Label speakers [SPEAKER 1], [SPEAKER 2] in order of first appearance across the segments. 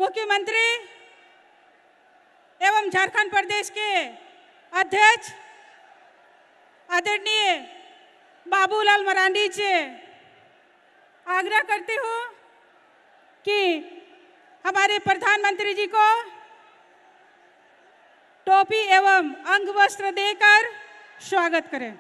[SPEAKER 1] मुख्यमंत्री एवं झारखंड प्रदेश के अध्यक्ष आदरणीय बाबूलाल मरांडी से आग्रह करती हूँ कि हमारे प्रधानमंत्री जी को टोपी एवं अंग वस्त्र देकर स्वागत करें।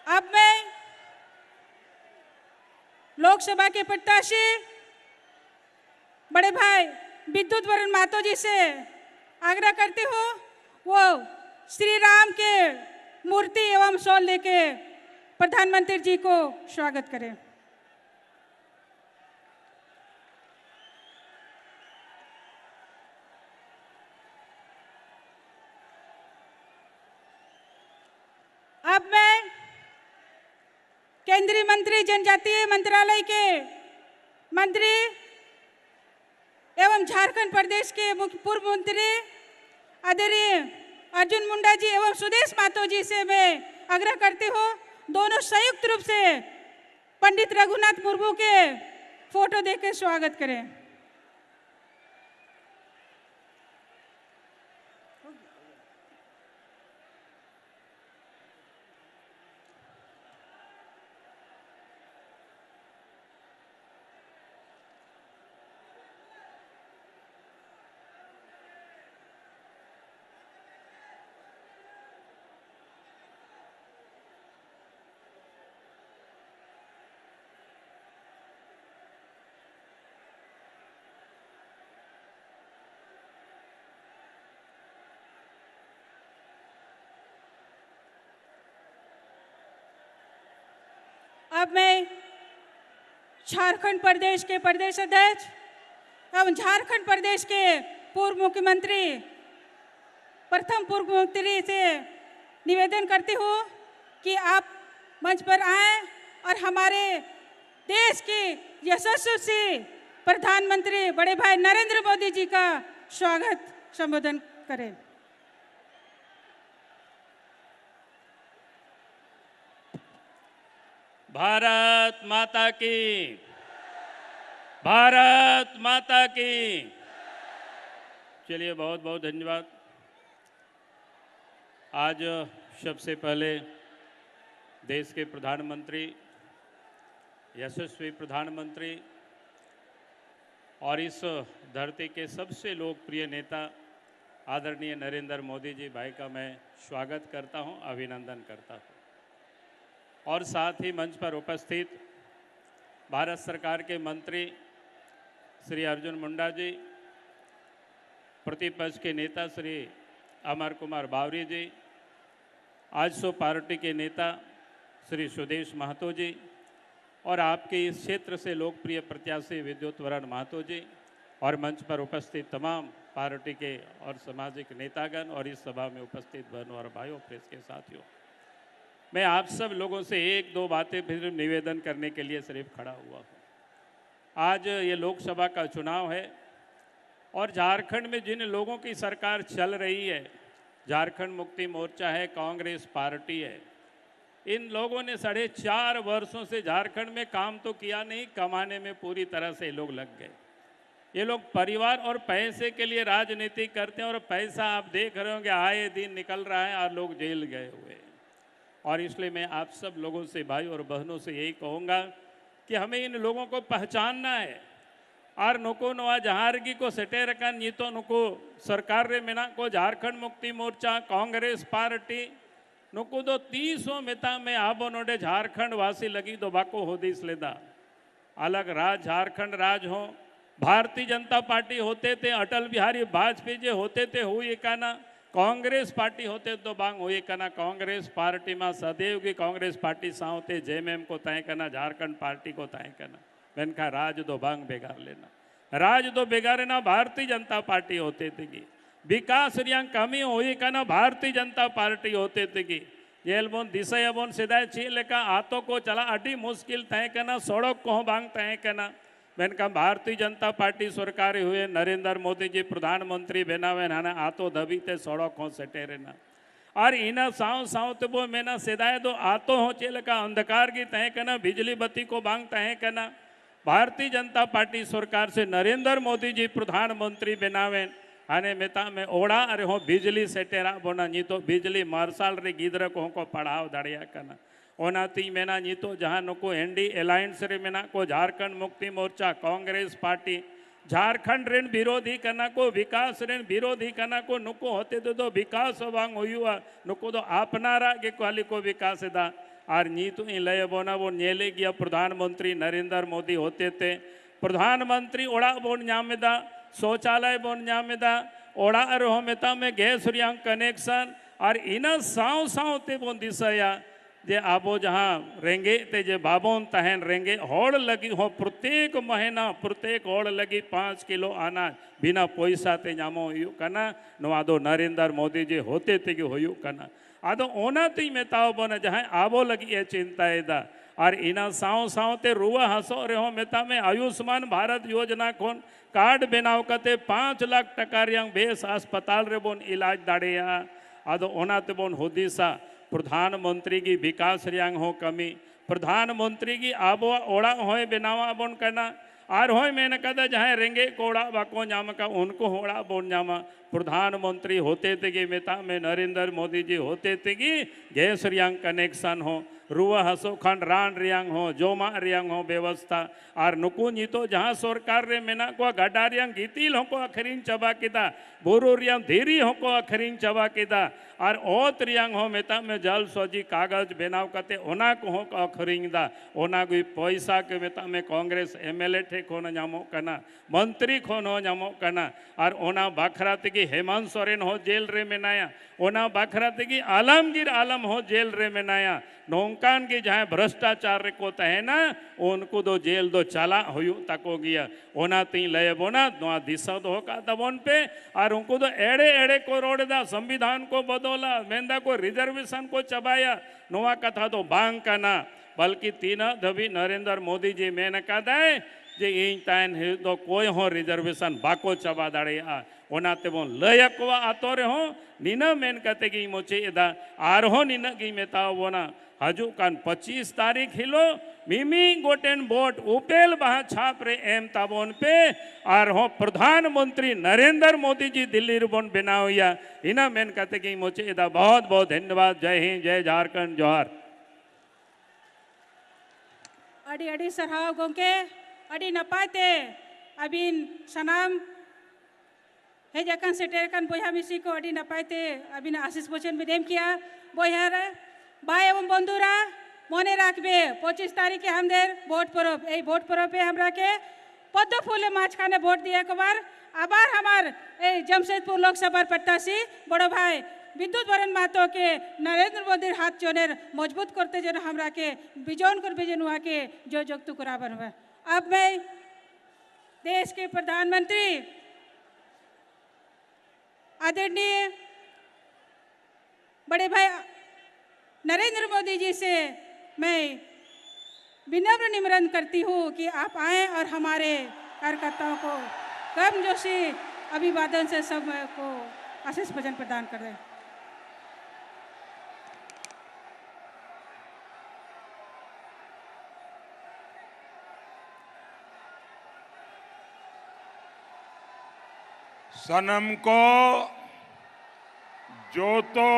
[SPEAKER 1] अब मैं लोकसभा के प्रत्याशी बड़े भाई विद्युत वरण महतो जी से आग्रह करती हूँ वो श्री राम के मूर्ति एवं शॉल लेके प्रधानमंत्री जी को स्वागत करें। अब मैं केंद्रीय मंत्री जनजातीय मंत्रालय के मंत्री एवं झारखंड प्रदेश के पूर्व मंत्री आदरणीय अर्जुन मुंडा जी एवं सुदेश महतो जी से मैं आग्रह करती हूँ दोनों संयुक्त रूप से पंडित रघुनाथ मुर्मू के फोटो देकर स्वागत करें। अब मैं झारखंड प्रदेश के प्रदेश अध्यक्ष एवं झारखंड प्रदेश के पूर्व मुख्यमंत्री प्रथम पूर्व मुख्यमंत्री से निवेदन करती हूँ कि आप मंच पर आएं और हमारे देश के यशस्वी प्रधानमंत्री बड़े भाई नरेंद्र मोदी जी का स्वागत संबोधन करें।
[SPEAKER 2] भारत माता की, भारत माता की। चलिए, बहुत बहुत धन्यवाद। आज सबसे पहले देश के प्रधानमंत्री, यशस्वी प्रधानमंत्री और इस धरती के सबसे लोकप्रिय नेता आदरणीय नरेंद्र मोदी जी भाई का मैं स्वागत करता हूं, अभिनंदन करता हूं। और साथ ही मंच पर उपस्थित भारत सरकार के मंत्री श्री अर्जुन मुंडा जी, प्रतिपक्ष के नेता श्री अमर कुमार बावरी जी, आजसू पार्टी के नेता श्री सुदेश महतो जी और आपके इस क्षेत्र से लोकप्रिय प्रत्याशी विद्युत वरण महतो जी और मंच पर उपस्थित तमाम पार्टी के और सामाजिक नेतागण और इस सभा में उपस्थित बहनों और भाइयों, प्रेस के साथियों, मैं आप सब लोगों से एक दो बातें फिर निवेदन करने के लिए सिर्फ खड़ा हुआ हूँ। आज ये लोकसभा का चुनाव है और झारखंड में जिन लोगों की सरकार चल रही है, झारखंड मुक्ति मोर्चा है, कांग्रेस पार्टी है, इन लोगों ने 4.5 वर्षों से झारखंड में काम तो किया नहीं, कमाने में पूरी तरह से लोग लग गए। ये लोग परिवार और पैसे के लिए राजनीति करते हैं और पैसा आप देख रहे होंगे आए दिन निकल रहा है और लोग जेल गए हुए हैं। और इसलिए मैं आप सब लोगों से, भाई और बहनों से यही कहूँगा कि हमें इन लोगों को पहचानना है और नुको नवा जहारगी को सेटेर का नीतो नुको सरकार रे मेना को झारखंड मुक्ति मोर्चा कांग्रेस पार्टी नुको दो 300 मेता में आबो नोडे झारखंड वासी लगी दो बाको हो दिस लेदा अलग राज झारखंड राज हो। भारतीय जनता पार्टी होते थे, अटल बिहारी वाजपेयी जी होते थे हुई काना, कांग्रेस पार्टी होते तो बांग हुई कना कांग्रेस पार्टी में सदैव की कांग्रेस पार्टी सावते जेएमएम को तय करना, झारखंड पार्टी को तय करना, बेनका राज दो बांग बेगार लेना, राज दो बेगारे ना भारतीय जनता पार्टी होते थे की विकास रिया कमी हुई कना भारतीय जनता पार्टी होते थे की जेलबोन दिशा सीधा ची लेका आतो को चला अटी मुश्किल तय करना, सड़क को बांग तय करना, मैंने कहा भारतीय जनता पार्टी सरकार हुए नरेंद्र मोदी जी प्रधानमंत्री बनावे ना आतो दबी ते सड़क हो सटे रहना और इना साव साव तो वो मैंने सेदाए दो आतो हो चेल का अंधकार की तय करना बिजली बत्ती को बांग तय करना भारतीय जनता पार्टी सरकार से नरेंद्र मोदी जी प्रधानमंत्री बनावे आने मेता में ओढ़ा अरे हो बिजली सेटेरा बोना नी तो बिजली मार्शाल रे गिदर को पढ़ाव दाड़िया करना ओनाती मेना नी तो जहाँ नुको एनडी अलायंस रे मेना को झारखंड मुक्ति मोर्चा कांग्रेस पार्टी झारखंड ऋण विरोधी करना को विकास ऋण विरोधी करना को नुको होते तो विकास वांग हुआ नुको तो आपनारा के क्वाली को विकास दा और नी तो इन लय बोना वो नेले गया प्रधानमंत्री नरेंद्र मोदी होते थे प्रधानमंत्री ओड़ा बोन न्यामेदा शौचालय बोन न्यामेदा ओड़ा रहो मेता में गैस रियांग कनेक्शन और इना साव साव ते बोन दिसया जे आबो जहाँ रेंगे ते जे बाबोन तहन रेंगे होड़ लगी हो प्रत्येक महीना प्रत्येक होड़ लगी 5 किलो अनाज बिना पैसा ते नामो हुयु कना नवादो नरेंद्र मोदी जी होते ते हुयु कना आदो ओना ती मेताओ बोना जहाँ आबो लगी ये चिंता एदा और इना साव साव ते रुआ हसो रहो मेता में आयुष्मान भारत योजना खोन कार्ड बनाव कते 5 लाख टका रियांग बेस अस्पताल रे बोन इलाज दाड़ेया आदो ओना ते बोन होदिसा प्रधानमंत्री की विकास रियांग हो कमी प्रधानमंत्री की आबो ओड़ा होए बनावा बोन करना आर होए मैंने कदा जहाँ रेंगे कोड़ा बाको जामा का उनको होड़ा बोन जामा प्रधानमंत्री होते थे कि मेता में नरेंद्र मोदी जी होते थे कि गैस रियांग कनेक्शन हो रुआ हसो खंड रान रियांग हो जोमा रियांग हो व्यवस्था और नुकू नी तो जहाँ सरकार रे मेना को गड्ढा रियांग गीतिल हो को अखरीन चबा किदा बोरो रियांग धीरी हो को अखरीन चबा किदा और ओत रियांग हो मेता में जल सोजी कागज बनाव कते ओना को हो अखरीन दा ओना कोई पैसा के मेता में कांग्रेस एमएलए ठे खोन जामो कना मंत्री खोन हो जामो कना और ओना बाखरा तकी हेमंत सोरेन हो जेल रे मेनाया ओना बाखरा तकी आलमगीर आलम हो जेल रे मेनाया नौकान की जहाँ भ्रष्टाचार को तहना उनको दो जेल दो चला हुयु तको गया ओना ती लय बोना दुआ दिशा दो का दबोन पे और उनको तो एड़े एड़े को रोड दा संविधान को बदौला मेंदा को रिजर्वेशन को चबाया नोवा कथा तो बांग का ना बल्कि तीन दबी नरेंद्र मोदी जी मैंने कहा दाए जे इन तान तो कोई हो रिजर्वेशन बाको चबा दाड़े आ ओना ते बोन लयकवा आतो रे हो नीना मेन कहते कि मोचे एदा आर हो नीना की मेता बोना हजू कान 25 तारीख हिलो मिमी गोटेन बोट उपेल बहा छाप रे एम ताबोन पे और हो प्रधानमंत्री नरेंद्र मोदी जी दिल्ली रुबोन बनावया इना मेन कहते कि मोचे एदा बहुत बहुत धन्यवाद जय हिंद जय झारखंड जोहार
[SPEAKER 1] अड़ी अड़ी सरहाव गोंके अड़ी नपाते अबिन सनाम हे जकन सेटेरकन बोया मिसी को अड़ी नपाते अबिन आशीष वचन में देम किया बोयार भाई एवं बंधुरा मने राखबे 25 तारीख के हमदेर भोट पर्व ए भोट पर्व पे हमरा के पद्म फूले माछखाने भोट दिया कबार आबार हमार ए जमशेदपुर लोकसभा प्रत्याशी बड़ो भाई विद्युत वरण महतो के नरेंद्र मोदी हाथ जोनेर मजबूत करते जन हमरा के बिजोन कर बिजन हुआ के जो जोगतु कराबर हुआ अब मैं देश के प्रधानमंत्री आदरणीय बड़े भाई नरेंद्र मोदी जी से मैं विनम्र निमंत्रण करती हूँ कि आप आएं और हमारे कार्यकर्ताओं को गर्मजोशी अभिवादन से सब को आशीष वचन प्रदान कर दें।
[SPEAKER 3] सनम को जो तो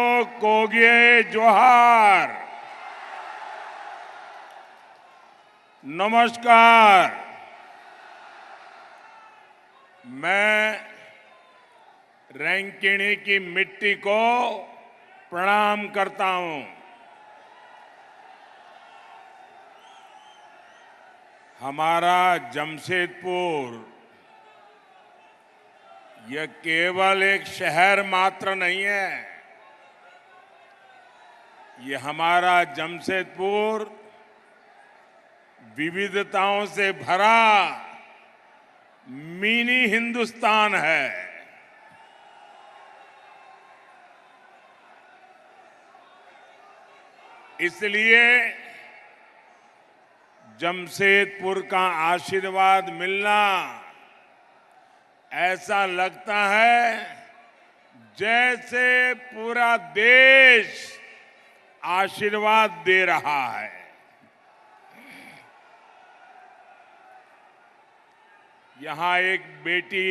[SPEAKER 3] कोगे जोहार नमस्कार। मैं रैंकिणी की मिट्टी को प्रणाम करता हूं। हमारा जमशेदपुर यह केवल एक शहर मात्र नहीं है, ये हमारा जमशेदपुर विविधताओं से भरा मिनी हिंदुस्तान है। इसलिए जमशेदपुर का आशीर्वाद मिलना ऐसा लगता है जैसे पूरा देश आशीर्वाद दे रहा है। यहां एक बेटी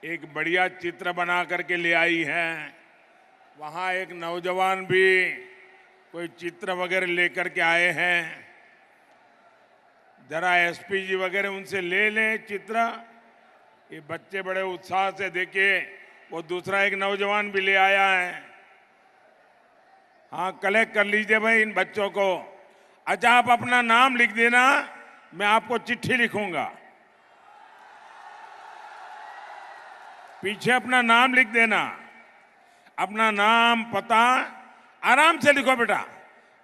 [SPEAKER 3] एक बढ़िया चित्र बना करके ले आई है, वहां एक नौजवान भी कोई चित्र वगैरह लेकर के आए हैं। जरा एसपी जी वगैरह उनसे ले लें चित्र। ये बच्चे बड़े उत्साह से देखिए, वो दूसरा एक नौजवान भी ले आया है। हाँ, कलेक्ट कर लीजिए भाई इन बच्चों को। अच्छा, आप अपना नाम लिख देना, मैं आपको चिट्ठी लिखूंगा। पीछे अपना नाम लिख देना, अपना नाम पता आराम से लिखो बेटा,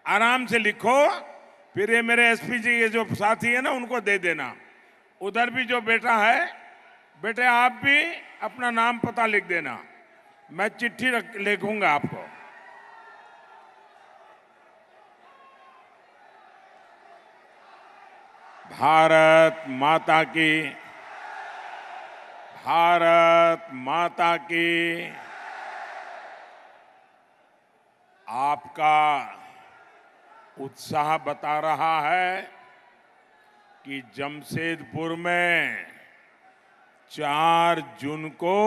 [SPEAKER 3] आराम से लिखो। फिर ये मेरे एसपी जी ये जो साथी है ना, उनको दे देना। उधर भी जो बेटा है, बेटे आप भी अपना नाम पता लिख देना, मैं चिट्ठी लिखूंगा आपको। भारत माता की, भारत माता की। आपका उत्साह बता रहा है कि जमशेदपुर में 4 जून को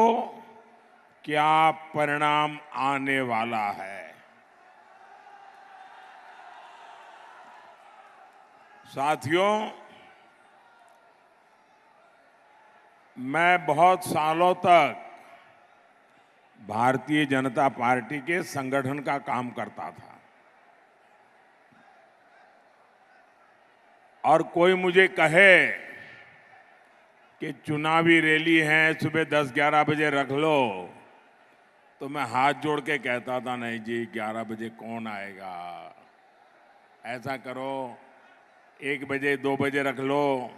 [SPEAKER 3] क्या परिणाम आने वाला है। साथियों, मैं बहुत सालों तक भारतीय जनता पार्टी के संगठन का काम करता था, और कोई मुझे कहे कि चुनावी रैली है सुबह 10-11 बजे रख लो, तो मैं हाथ जोड़ के कहता था नहीं जी, 11 बजे कौन आएगा, ऐसा करो 1 बजे 2 बजे रख लो।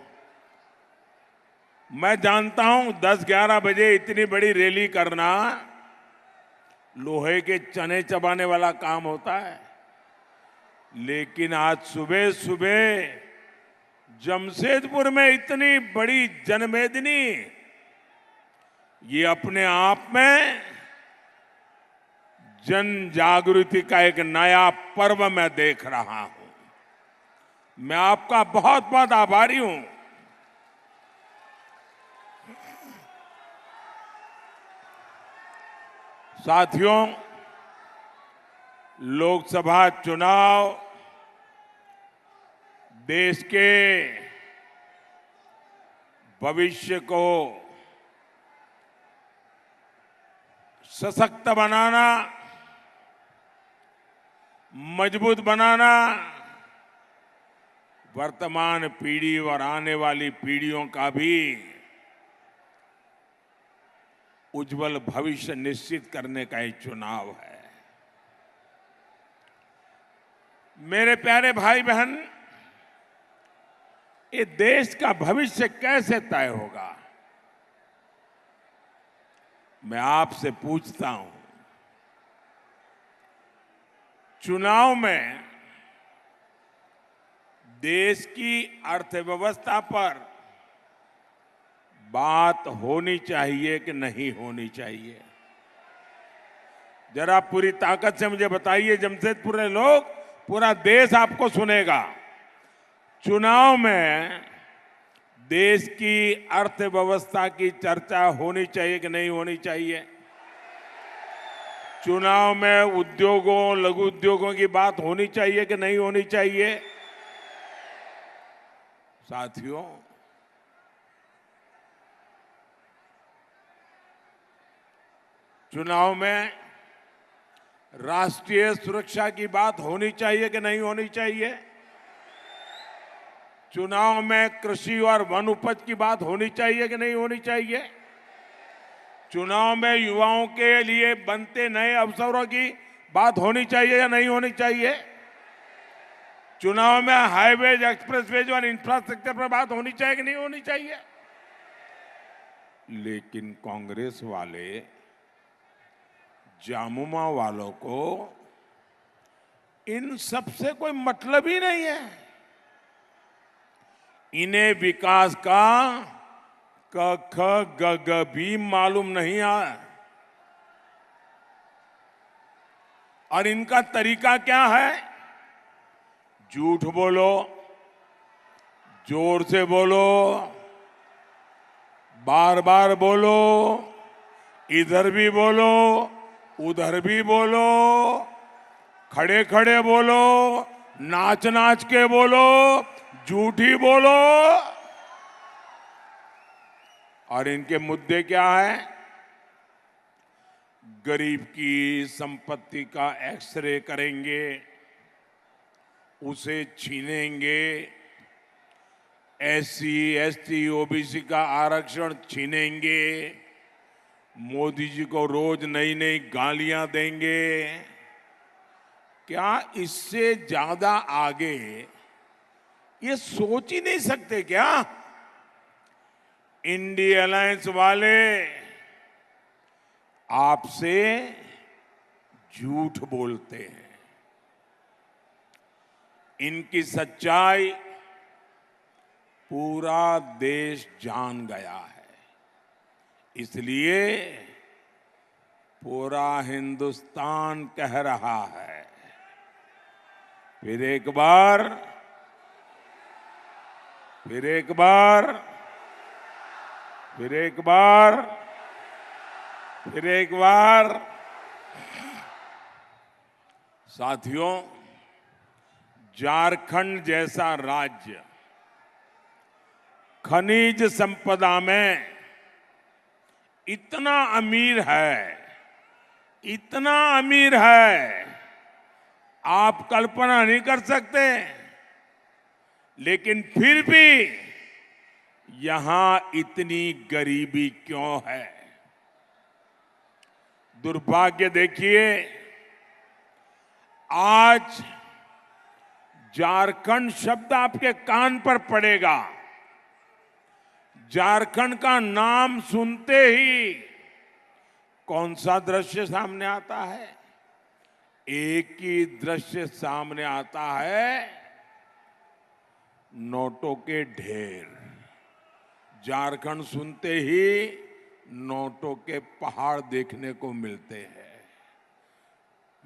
[SPEAKER 3] मैं जानता हूं 10-11 बजे इतनी बड़ी रैली करना लोहे के चने चबाने वाला काम होता है, लेकिन आज सुबह सुबह जमशेदपुर में इतनी बड़ी जनमेदिनी, ये अपने आप में जन जागृति का एक नया पर्व मैं देख रहा हूं। मैं आपका बहुत बहुत आभारी हूं। साथियों, लोकसभा चुनाव देश के भविष्य को सशक्त बनाना, मजबूत बनाना, वर्तमान पीढ़ी और आने वाली पीढ़ियों का भी उज्जवल भविष्य निश्चित करने का एक चुनाव है। मेरे प्यारे भाई बहन, ये देश का भविष्य कैसे तय होगा, मैं आपसे पूछता हूं। चुनाव में देश की अर्थव्यवस्था पर बात होनी चाहिए कि नहीं होनी चाहिए? जरा पूरी ताकत से मुझे बताइए। जमशेदपुर के लोग, पूरा देश आपको सुनेगा। चुनाव में देश की अर्थव्यवस्था की चर्चा होनी चाहिए कि नहीं होनी चाहिए? चुनाव में उद्योगों, लघु उद्योगों की बात होनी चाहिए कि नहीं होनी चाहिए? साथियों, चुनाव में राष्ट्रीय सुरक्षा की बात होनी चाहिए कि नहीं होनी चाहिए? चुनाव में कृषि और वन उपज की बात होनी चाहिए कि नहीं होनी चाहिए? चुनाव में युवाओं के लिए बनते नए अवसरों की बात होनी चाहिए या नहीं होनी चाहिए? चुनाव में हाईवेज, एक्सप्रेसवेज और इंफ्रास्ट्रक्चर पर बात होनी चाहिए कि नहीं होनी चाहिए? लेकिन कांग्रेस वाले, जामुमा वालों को इन सब से कोई मतलब ही नहीं है। इन्हें विकास का क ख ग ग भी मालूम नहीं है। और इनका तरीका क्या है? झूठ बोलो, जोर से बोलो, बार बार बोलो, इधर भी बोलो, उधर भी बोलो, खड़े खड़े बोलो, नाच नाच के बोलो, झूठी बोलो। और इनके मुद्दे क्या है? गरीब की संपत्ति का एक्सरे करेंगे, उसे छीनेंगे, एससी, एसटी, ओबीसी का आरक्षण छीनेंगे, मोदी जी को रोज नई नई गालियां देंगे। क्या इससे ज्यादा आगे ये सोच ही नहीं सकते क्या? इंडिया अलायंस वाले आपसे झूठ बोलते हैं। इनकी सच्चाई पूरा देश जान गया है, इसलिए पूरा हिंदुस्तान कह रहा है, फिर एक बार, फिर एक बार, फिर एक बार, फिर एक बार। साथियों, झारखंड जैसा राज्य खनिज संपदा में इतना अमीर है, इतना अमीर है, आप कल्पना नहीं कर सकते। लेकिन फिर भी यहां इतनी गरीबी क्यों है? दुर्भाग्य देखिए, आज झारखंड शब्द आपके कान पर पड़ेगा, झारखंड का नाम सुनते ही कौन सा दृश्य सामने आता है? एक ही दृश्य सामने आता है, नोटों के ढेर। झारखंड सुनते ही नोटों के पहाड़ देखने को मिलते हैं।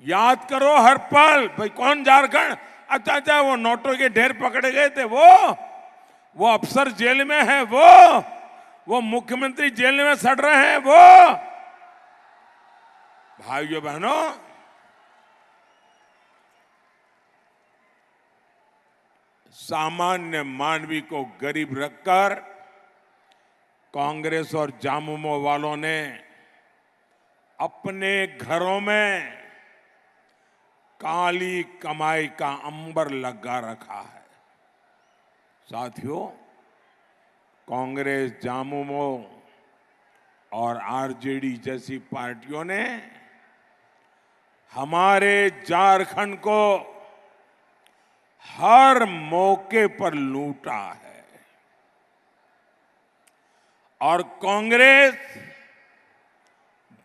[SPEAKER 3] याद करो हर पल, भाई कौन झारखंड? अच्छा अच्छा, वो नोटों के ढेर पकड़े गए थे, वो अफसर जेल में है, वो मुख्यमंत्री जेल में सड़ रहे हैं, वो। भाइयों बहनों, सामान्य मानवी को गरीब रखकर कांग्रेस और झामुमो वालों ने अपने घरों में काली कमाई का अंबर लगा रखा है। साथियों, कांग्रेस, झामुमो और आरजेडी जैसी पार्टियों ने हमारे झारखंड को हर मौके पर लूटा है। और कांग्रेस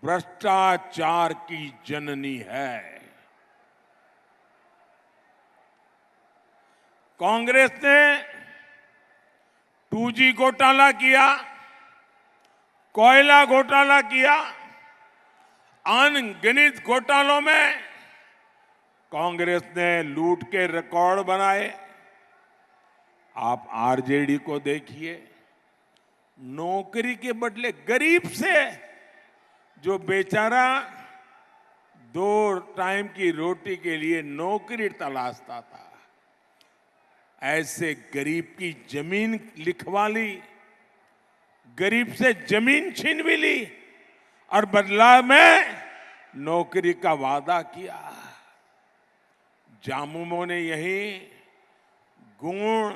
[SPEAKER 3] भ्रष्टाचार की जननी है। कांग्रेस ने 2G घोटाला किया, कोयला घोटाला किया, अनगिनत घोटालों में कांग्रेस ने लूट के रिकॉर्ड बनाए। आप आरजेडी को देखिए, नौकरी के बदले गरीब से, जो बेचारा 2 टाइम की रोटी के लिए नौकरी तलाशता था, ऐसे गरीब की जमीन लिखवा ली, गरीब से जमीन छीन भी ली और बदलाव में नौकरी का वादा किया। झामुमो ने यही गुण,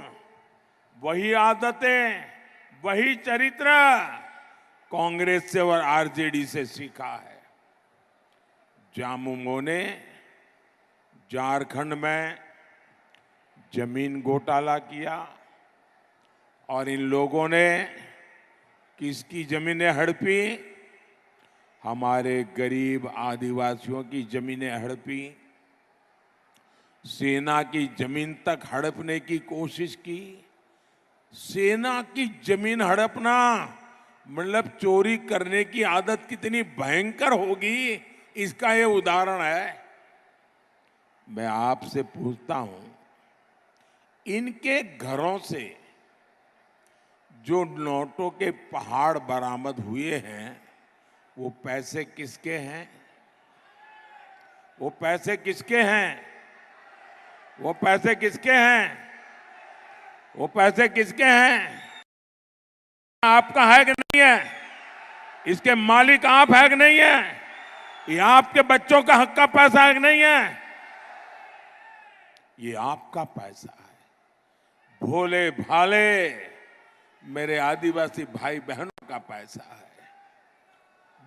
[SPEAKER 3] वही आदतें, वही चरित्र कांग्रेस से और आरजेडी से सीखा है। झामुमो ने झारखंड में जमीन घोटाला किया और इन लोगों ने किसकी जमीनें हड़पी? हमारे गरीब आदिवासियों की जमीनें हड़पी, सेना की जमीन तक हड़पने की कोशिश की, सेना की जमीन हड़पना मतलब चोरी करने की आदत कितनी भयंकर होगी, इसका ये उदाहरण है। मैं आपसे पूछता हूं, इनके घरों से जो नोटों के पहाड़ बरामद हुए हैं, वो पैसे किसके हैं? वो पैसे किसके हैं? वो पैसे किसके हैं? वो पैसे किसके हैं? आपका है कि नहीं है? इसके मालिक आप है कि नहीं है? ये आपके बच्चों का हक का पैसा है कि नहीं है? ये आपका पैसा है। भोले भाले मेरे आदिवासी भाई बहनों का पैसा है,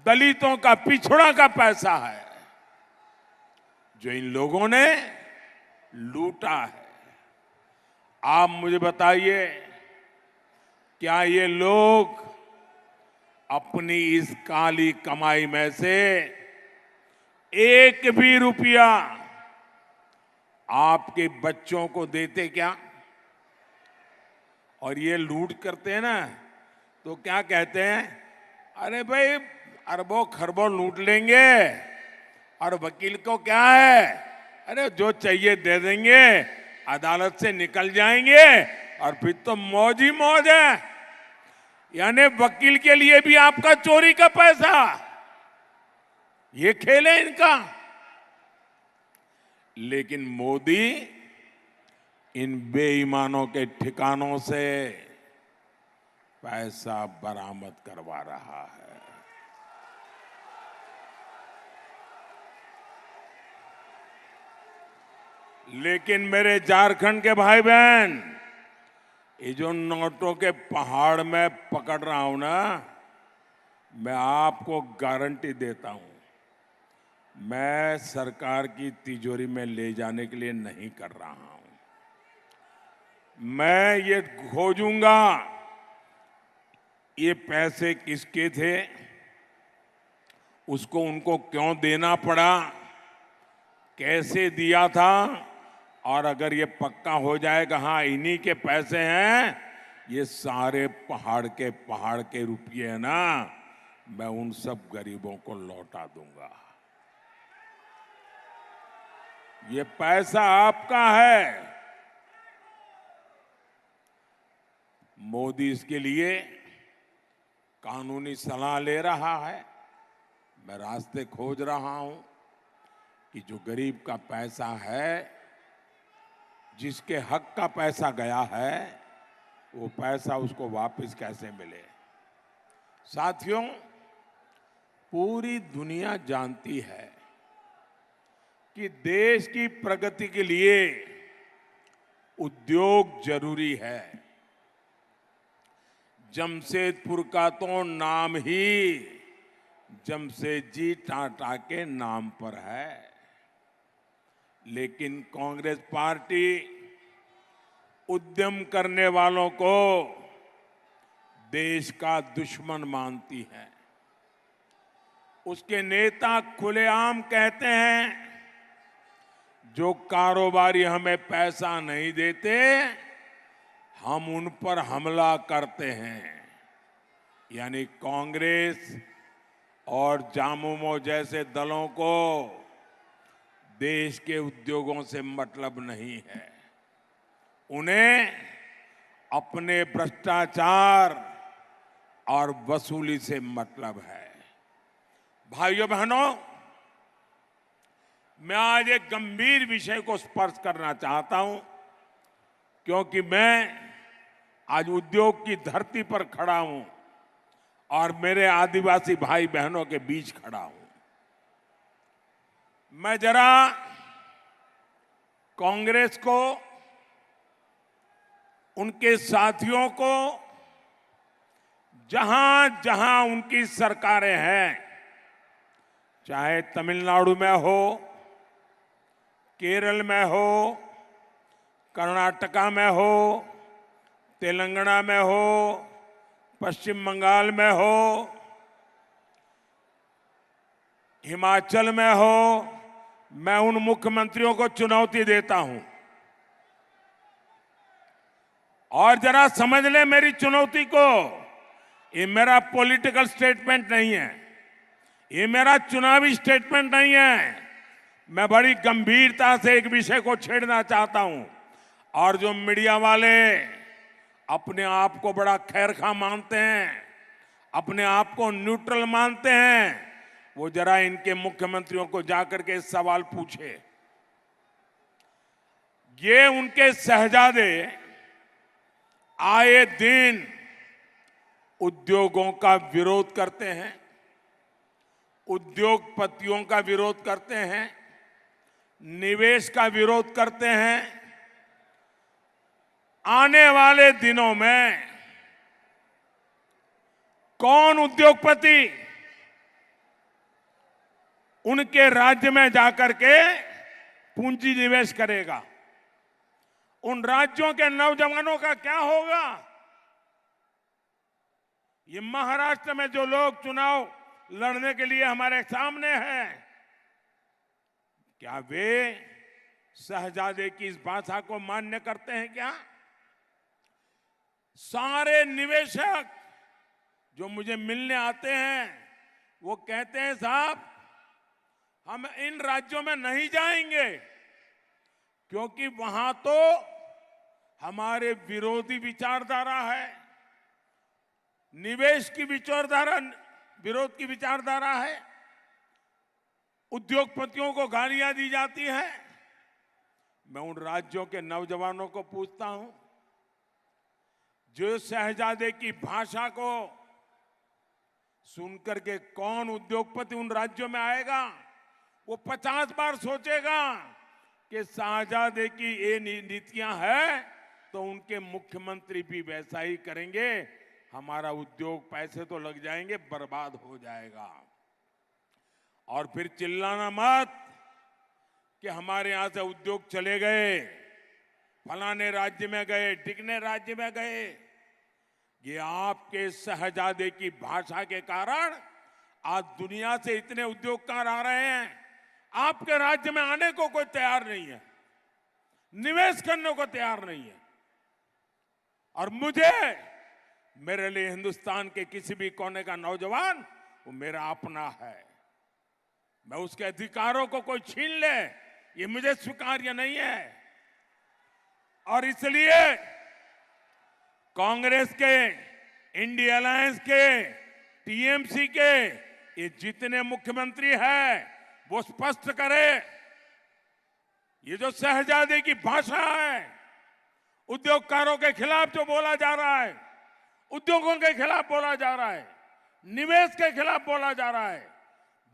[SPEAKER 3] दलितों का, पिछड़ा का पैसा है, जो इन लोगों ने लूटा है। आप मुझे बताइए, क्या ये लोग अपनी इस काली कमाई में से एक भी रुपया आपके बच्चों को देते क्या? और ये लूट करते हैं ना, तो क्या कहते हैं? अरे भाई, अरबों खरबों लूट लेंगे और वकील को क्या है, अरे जो चाहिए दे देंगे, अदालत से निकल जाएंगे और फिर तो मौज ही मौज है। यानी वकील के लिए भी आपका चोरी का पैसा, ये खेल है इनका। लेकिन मोदी इन बेईमानों के ठिकानों से पैसा बरामद करवा रहा है। लेकिन मेरे झारखंड के भाई बहन, ये जो नोटों के पहाड़ में पकड़ रहा हूं ना, मैं आपको गारंटी देता हूं, मैं सरकार की तिजोरी में ले जाने के लिए नहीं कर रहा हूं। मैं ये खोजूंगा ये पैसे किसके थे, उसको उनको क्यों देना पड़ा, कैसे दिया था, और अगर ये पक्का हो जाएगा हाँ इन्हीं के पैसे हैं, ये सारे पहाड़ के रुपये है ना, मैं उन सब गरीबों को लौटा दूंगा। ये पैसा आपका है। मोदी इसके लिए कानूनी सलाह ले रहा है। मैं रास्ते खोज रहा हूं कि जो गरीब का पैसा है, जिसके हक का पैसा गया है, वो पैसा उसको वापस कैसे मिले। साथियों, पूरी दुनिया जानती है कि देश की प्रगति के लिए उद्योग जरूरी है। जमशेदपुर का तो नाम ही जमशेदजी टाटा के नाम पर है, लेकिन कांग्रेस पार्टी उद्यम करने वालों को देश का दुश्मन मानती है। उसके नेता खुलेआम कहते हैं, जो कारोबारी हमें पैसा नहीं देते, हम उन पर हमला करते हैं। यानी कांग्रेस और जामुमो जैसे दलों को देश के उद्योगों से मतलब नहीं है। उन्हें अपने भ्रष्टाचार और वसूली से मतलब है। भाइयों बहनों, मैं आज एक गंभीर विषय को स्पर्श करना चाहता हूं, क्योंकि मैं आज उद्योग की धरती पर खड़ा हूं और मेरे आदिवासी भाई बहनों के बीच खड़ा हूं। मैं जरा कांग्रेस को, उनके साथियों को, जहां जहां उनकी सरकारें हैं, चाहे तमिलनाडु में हो, केरल में हो, कर्नाटका में हो, तेलंगाना में हो, पश्चिम बंगाल में हो, हिमाचल में हो, मैं उन मुख्यमंत्रियों को चुनौती देता हूं, और जरा समझ ले मेरी चुनौती को, ये मेरा पॉलिटिकल स्टेटमेंट नहीं है, ये मेरा चुनावी स्टेटमेंट नहीं है। मैं बड़ी गंभीरता से एक विषय को छेड़ना चाहता हूं। और जो मीडिया वाले अपने आप को बड़ा खैरखा मानते हैं, अपने आप को न्यूट्रल मानते हैं, वो जरा इनके मुख्यमंत्रियों को जाकर के सवाल पूछे। ये उनके शहजादे आए दिन उद्योगों का विरोध करते हैं, उद्योगपतियों का विरोध करते हैं, निवेश का विरोध करते हैं। आने वाले दिनों में कौन उद्योगपति उनके राज्य में जाकर के पूंजी निवेश करेगा? उन राज्यों के नौजवानों का क्या होगा? ये महाराष्ट्र में जो लोग चुनाव लड़ने के लिए हमारे सामने हैं, क्या वे शहजादे की इस भाषा को मान्य करते हैं क्या? सारे निवेशक जो मुझे मिलने आते हैं वो कहते हैं साहब हम इन राज्यों में नहीं जाएंगे, क्योंकि वहां तो हमारे विरोधी विचारधारा है, निवेश की विचारधारा, विरोध की विचारधारा है, उद्योगपतियों को गालियां दी जाती है। मैं उन राज्यों के नौजवानों को पूछता हूं, जो शहजादे की भाषा को सुनकर के कौन उद्योगपति उन राज्यों में आएगा? वो 50 बार सोचेगा कि शहजादे की ये नीतियां हैं तो उनके मुख्यमंत्री भी वैसा ही करेंगे, हमारा उद्योग पैसे तो लग जाएंगे, बर्बाद हो जाएगा। और फिर चिल्लाना मत कि हमारे यहां से उद्योग चले गए, फलाने राज्य में गए, टिकने राज्य में गए। ये आपके शहजादे की भाषा के कारण आज दुनिया से इतने उद्योगकार आ रहे हैं, आपके राज्य में आने को कोई तैयार नहीं है, निवेश करने को तैयार नहीं है। और मुझे, मेरे लिए हिंदुस्तान के किसी भी कोने का नौजवान वो मेरा अपना है। मैं उसके अधिकारों को कोई छीन ले, ये मुझे स्वीकार्य नहीं है। और इसलिए कांग्रेस के, इंडिया अलायंस के, टीएमसी के ये जितने मुख्यमंत्री हैं वो स्पष्ट करे, ये जो शहजादे की भाषा है, उद्योगकारों के खिलाफ जो बोला जा रहा है, उद्योगों के खिलाफ बोला जा रहा है, निवेश के खिलाफ बोला जा रहा है,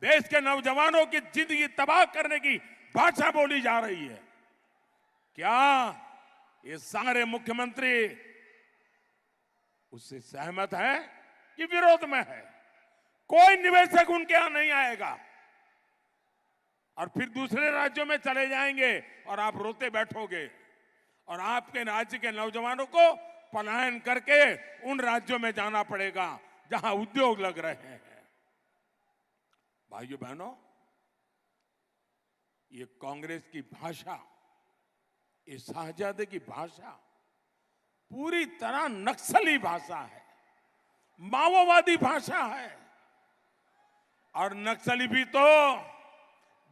[SPEAKER 3] देश के नौजवानों की जिंदगी तबाह करने की भाषा बोली जा रही है, क्या ये सारे मुख्यमंत्री उससे सहमत है कि विरोध में है? कोई निवेशक उनके यहां नहीं आएगा और फिर दूसरे राज्यों में चले जाएंगे और आप रोते बैठोगे और आपके राज्य के नौजवानों को पलायन करके उन राज्यों में जाना पड़ेगा जहां उद्योग लग रहे हैं। भाइयों बहनों, ये कांग्रेस की भाषा, ये शहजादे की भाषा पूरी तरह नक्सली भाषा है, माओवादी भाषा है। और नक्सली भी तो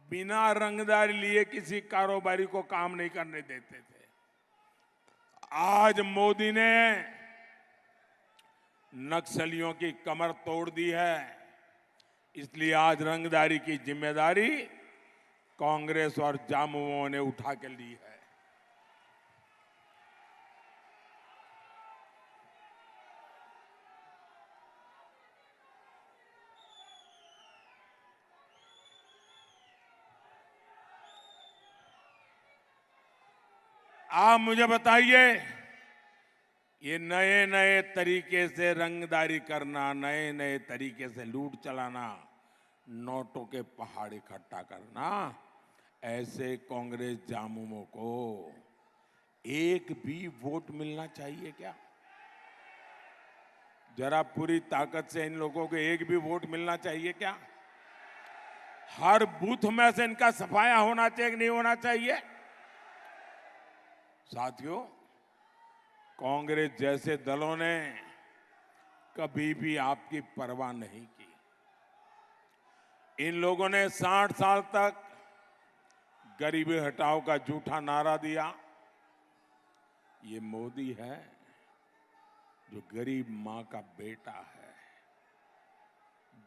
[SPEAKER 3] बिना रंगदारी लिए किसी कारोबारी को काम नहीं करने देते थे। आज मोदी ने नक्सलियों की कमर तोड़ दी है, इसलिए आज रंगदारी की जिम्मेदारी कांग्रेस और जामुओं ने उठा के ली है। आप मुझे बताइए, ये नए नए तरीके से रंगदारी करना, नए नए तरीके से लूट चलाना, नोटों के पहाड़ इकट्ठा करना, ऐसे कांग्रेस जामुमों को एक भी वोट मिलना चाहिए क्या? जरा पूरी ताकत से इन लोगों को एक भी वोट मिलना चाहिए क्या? हर बूथ में से इनका सफाया होना चाहिए कि नहीं होना चाहिए? साथियों, कांग्रेस जैसे दलों ने कभी भी आपकी परवाह नहीं की। इन लोगों ने 60 साल तक गरीबी हटाओ का झूठा नारा दिया। ये मोदी है जो गरीब मां का बेटा है।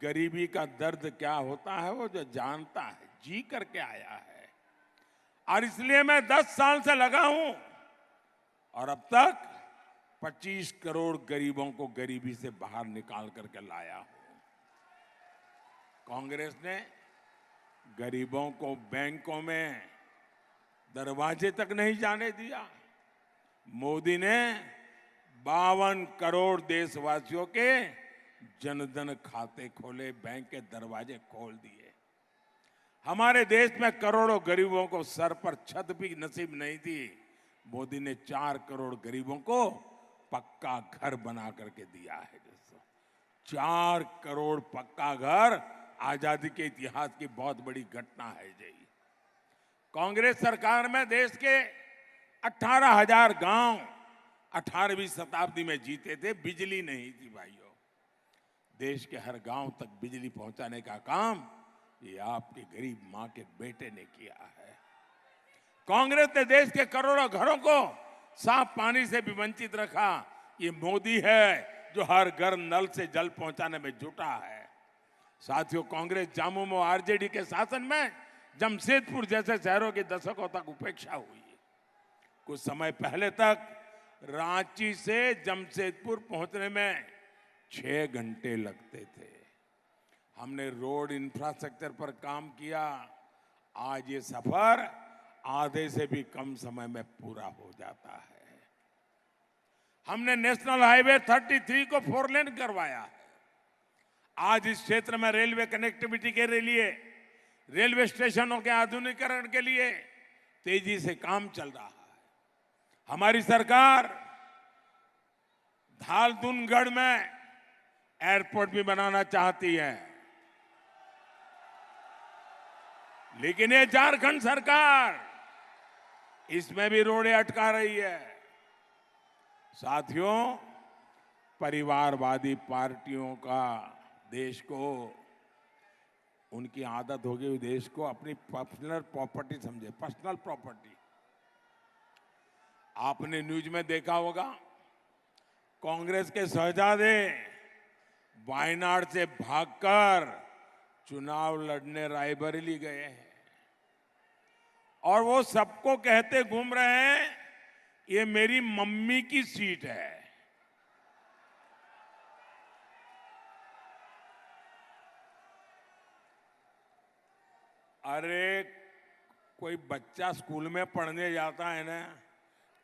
[SPEAKER 3] गरीबी का दर्द क्या होता है वो जो जानता है, जी करके आया है। और इसलिए मैं 10 साल से लगा हूं और अब तक 25 करोड़ गरीबों को गरीबी से बाहर निकाल करके लाया हूं। कांग्रेस ने गरीबों को बैंकों में दरवाजे तक नहीं जाने दिया। मोदी ने 52 करोड़ देशवासियों के जनधन खाते खोले, बैंक के दरवाजे खोल दिए। हमारे देश में करोड़ों गरीबों को सर पर छत भी नसीब नहीं थी। मोदी ने 4 करोड़ गरीबों को पक्का घर बना करके दिया है। दोस्तों, 4 करोड़ पक्का घर आजादी के इतिहास की बहुत बड़ी घटना है जी। कांग्रेस सरकार में देश के 18,000 गांव 18वीं शताब्दी में जीते थे। बिजली नहीं थी भाइयों। देश के हर गांव तक बिजली पहुंचाने का काम ये आपकी गरीब मां के बेटे ने किया है। कांग्रेस ने देश के करोड़ों घरों को साफ पानी से भी वंचित रखा। ये मोदी है जो हर घर नल से जल पहुंचाने में जुटा है। साथियों, कांग्रेस झामुमो आरजेडी के शासन में जमशेदपुर जैसे शहरों की दशकों तक उपेक्षा हुई। कुछ समय पहले तक रांची से जमशेदपुर पहुंचने में 6 घंटे लगते थे। हमने रोड इंफ्रास्ट्रक्चर पर काम किया। आज ये सफर आधे से भी कम समय में पूरा हो जाता है। हमने नेशनल हाईवे 33 को 4 लेन करवाया है। आज इस क्षेत्र में रेलवे कनेक्टिविटी के लिए, रेलवे स्टेशनों के आधुनिकीकरण के लिए तेजी से काम चल रहा है। हमारी सरकार धालधुनगढ़ में एयरपोर्ट भी बनाना चाहती है, लेकिन ये झारखंड सरकार इसमें भी रोड़े अटका रही है। साथियों, परिवारवादी पार्टियों का देश को, उनकी आदत हो गई देश को अपनी पर्सनल प्रॉपर्टी समझे, पर्सनल प्रॉपर्टी। आपने न्यूज में देखा होगा, कांग्रेस के शहजादे वायनाड से भागकर चुनाव लड़ने रायबरेली गए हैं और वो सबको कहते घूम रहे हैं ये मेरी मम्मी की सीट है। अरे कोई बच्चा स्कूल में पढ़ने जाता है ना,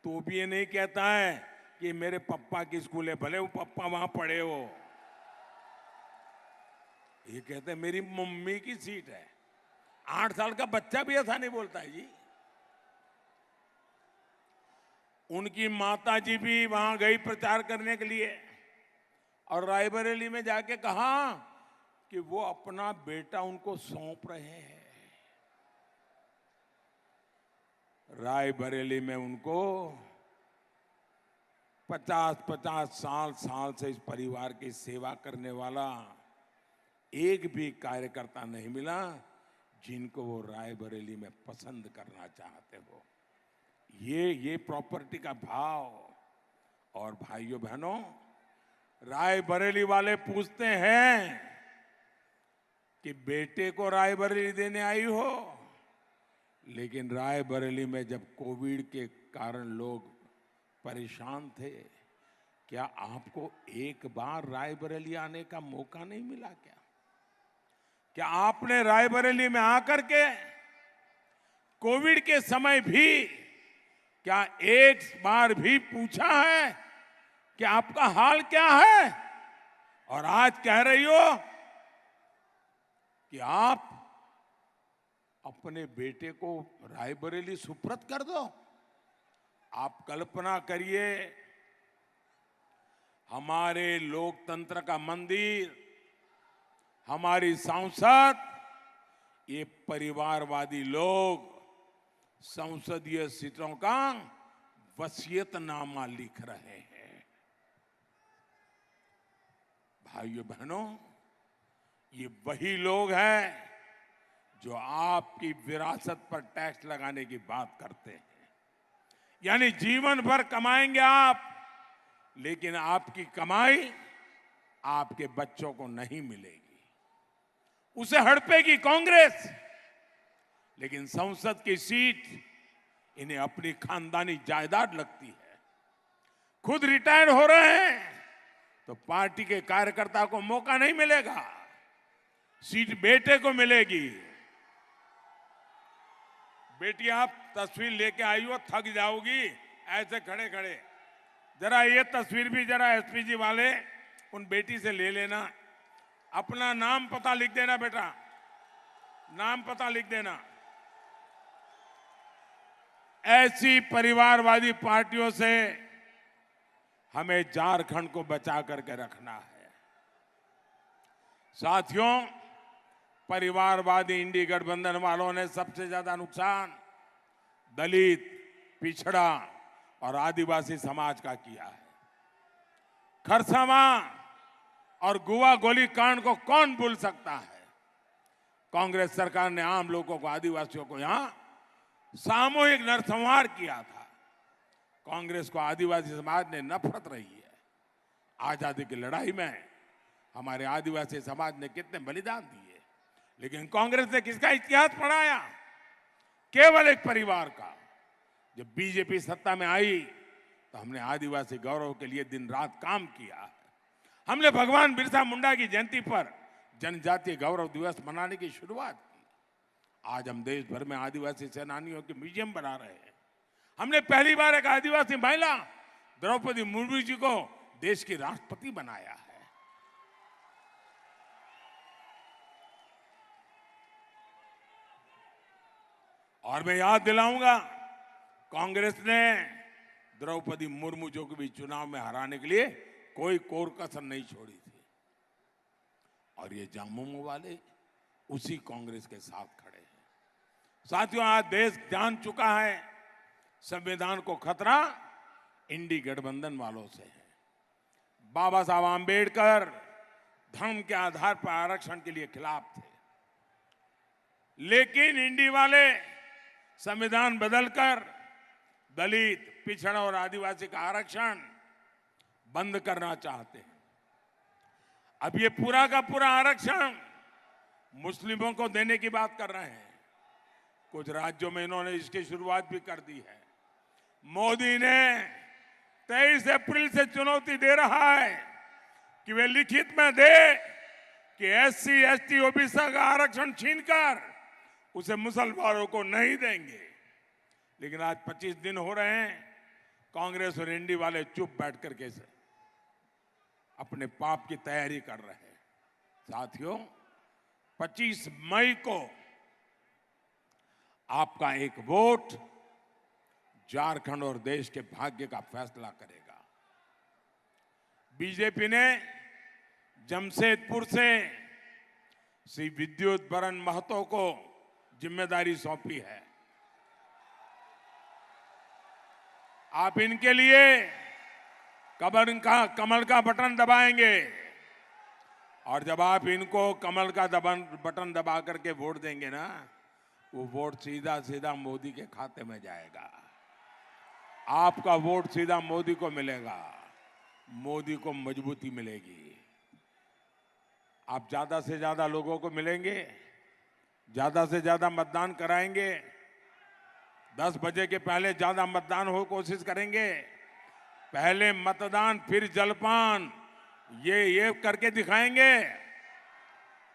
[SPEAKER 3] तो भी ये नहीं कहता है कि मेरे पापा की स्कूल है, भले वो पापा वहां पढ़े हो। ये कहते हैं मेरी मम्मी की सीट है। 8 साल का बच्चा भी ऐसा नहीं बोलता है जी। उनकी माता जी भी वहां गई प्रचार करने के लिए और रायबरेली में जाके कहा कि वो अपना बेटा उनको सौंप रहे हैं। रायबरेली में उनको 50-50 साल से इस परिवार की सेवा करने वाला एक भी कार्यकर्ता नहीं मिला जिनको वो रायबरेली में पसंद करना चाहते हो। ये प्रॉपर्टी का भाव। और भाइयों बहनों, रायबरेली वाले पूछते हैं कि बेटे को रायबरेली देने आई हो, लेकिन रायबरेली में जब कोविड के कारण लोग परेशान थे, क्या आपको एक बार रायबरेली आने का मौका नहीं मिला? क्या आपने रायबरेली में आकर के कोविड के समय भी क्या एक बार भी पूछा है कि आपका हाल क्या है? और आज कह रही हो कि आप अपने बेटे को रायबरेली सुपुर्द कर दो। आप कल्पना करिए, हमारे लोकतंत्र का मंदिर, हमारी सांसद, ये परिवारवादी लोग संसदीय सीटों का वसीयतनामा लिख रहे हैं। भाइयों बहनों, ये वही लोग हैं जो आपकी विरासत पर टैक्स लगाने की बात करते हैं। यानी जीवन भर कमाएंगे आप, लेकिन आपकी कमाई आपके बच्चों को नहीं मिलेगी, उसे हड़पेगी कांग्रेस। लेकिन संसद की सीट इन्हें अपनी खानदानी जायदाद लगती है। खुद रिटायर हो रहे हैं तो पार्टी के कार्यकर्ता को मौका नहीं मिलेगा, सीट बेटे को मिलेगी। बेटी आप तस्वीर लेके आई हो, थक जाओगी ऐसे खड़े खड़े। जरा ये तस्वीर भी जरा एसपीजी वाले उन बेटी से ले लेना। अपना नाम पता लिख देना बेटा, नाम पता लिख देना। ऐसी परिवारवादी पार्टियों से हमें झारखंड को बचा करके रखना है। साथियों, परिवारवादी इंडी गठबंधन वालों ने सबसे ज्यादा नुकसान दलित, पिछड़ा और आदिवासी समाज का किया है। खरसावां और गुवा गोली कांड को कौन भूल सकता है? कांग्रेस सरकार ने आम लोगों को, आदिवासियों को यहां सामूहिक नरसंहार किया था। कांग्रेस को आदिवासी समाज ने नफरत रही है। आजादी की लड़ाई में हमारे आदिवासी समाज ने कितने बलिदान दिए, लेकिन कांग्रेस ने किसका इतिहास पढ़ाया? केवल एक परिवार का। जब बीजेपी सत्ता में आई तो हमने आदिवासी गौरव के लिए दिन रात काम किया है। हमने भगवान बिरसा मुंडा की जयंती पर जनजातीय गौरव दिवस मनाने की शुरुआत की। आज हम देश भर में आदिवासी सेनानियों के म्यूजियम बना रहे हैं। हमने पहली बार एक आदिवासी महिला द्रौपदी मुर्मू जी को देश की राष्ट्रपति बनाया है। और मैं याद दिलाऊंगा, कांग्रेस ने द्रौपदी मुर्मू जी को भी चुनाव में हराने के लिए कोई कोर कसर नहीं छोड़ी थी। और ये झामुमो वाले उसी कांग्रेस के साथ खड़े हैं। साथियों, आज देश जान चुका है संविधान को खतरा इंडी गठबंधन वालों से है। बाबा साहब आंबेडकर धर्म के आधार पर आरक्षण के लिए खिलाफ थे, लेकिन इंडी वाले संविधान बदलकर दलित, पिछड़ा और आदिवासी का आरक्षण बंद करना चाहते हैं। अब ये पूरा का पूरा आरक्षण मुस्लिमों को देने की बात कर रहे हैं। कुछ राज्यों में इन्होंने इसकी शुरुआत भी कर दी है। मोदी ने 23 अप्रैल से चुनौती दे रहा है कि वे लिखित में दे कि एससी, एसटी, ओबीसी का आरक्षण छीनकर उसे मुसलमानों को नहीं देंगे। लेकिन आज 25 दिन हो रहे हैं, कांग्रेस और इंडी वाले चुप बैठ करके अपने पाप की तैयारी कर रहे हैं। साथियों, 25 मई को आपका एक वोट झारखंड और देश के भाग्य का फैसला करेगा। बीजेपी ने जमशेदपुर से श्री विद्युत बरन महतो को जिम्मेदारी सौंपी है। आप इनके लिए कमल का बटन दबाएंगे, और जब आप इनको कमल का बटन दबा करके वोट देंगे ना, वो वोट सीधा सीधा मोदी के खाते में जाएगा। आपका वोट सीधा मोदी को मिलेगा, मोदी को मजबूती मिलेगी। आप ज्यादा से ज्यादा लोगों को मिलेंगे, ज्यादा से ज्यादा मतदान कराएंगे। 10 बजे के पहले ज्यादा मतदान हो कोशिश करेंगे। पहले मतदान फिर जलपान, ये करके दिखाएंगे।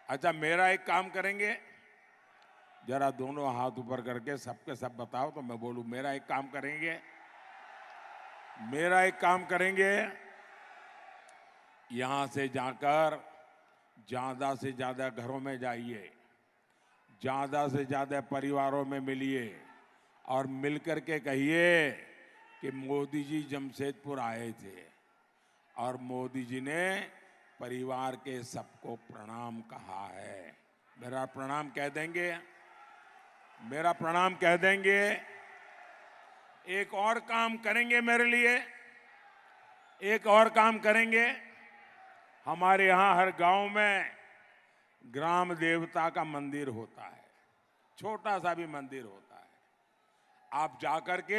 [SPEAKER 3] अच्छा, मेरा एक काम करेंगे, जरा दोनों हाथ ऊपर करके सबके सब बताओ तो मैं बोलूं। मेरा एक काम करेंगे, यहां से जाकर ज्यादा से ज्यादा घरों में जाइए, ज्यादा से ज्यादा परिवारों में मिलिए और मिलकर के कहिए कि मोदी जी जमशेदपुर आए थे और मोदी जी ने परिवार के सबको प्रणाम कहा है। मेरा प्रणाम कह देंगे, एक और काम करेंगे मेरे लिए, एक और काम करेंगे। हमारे यहाँ हर गांव में ग्राम देवता का मंदिर होता है, छोटा सा भी मंदिर होता है। आप जाकर के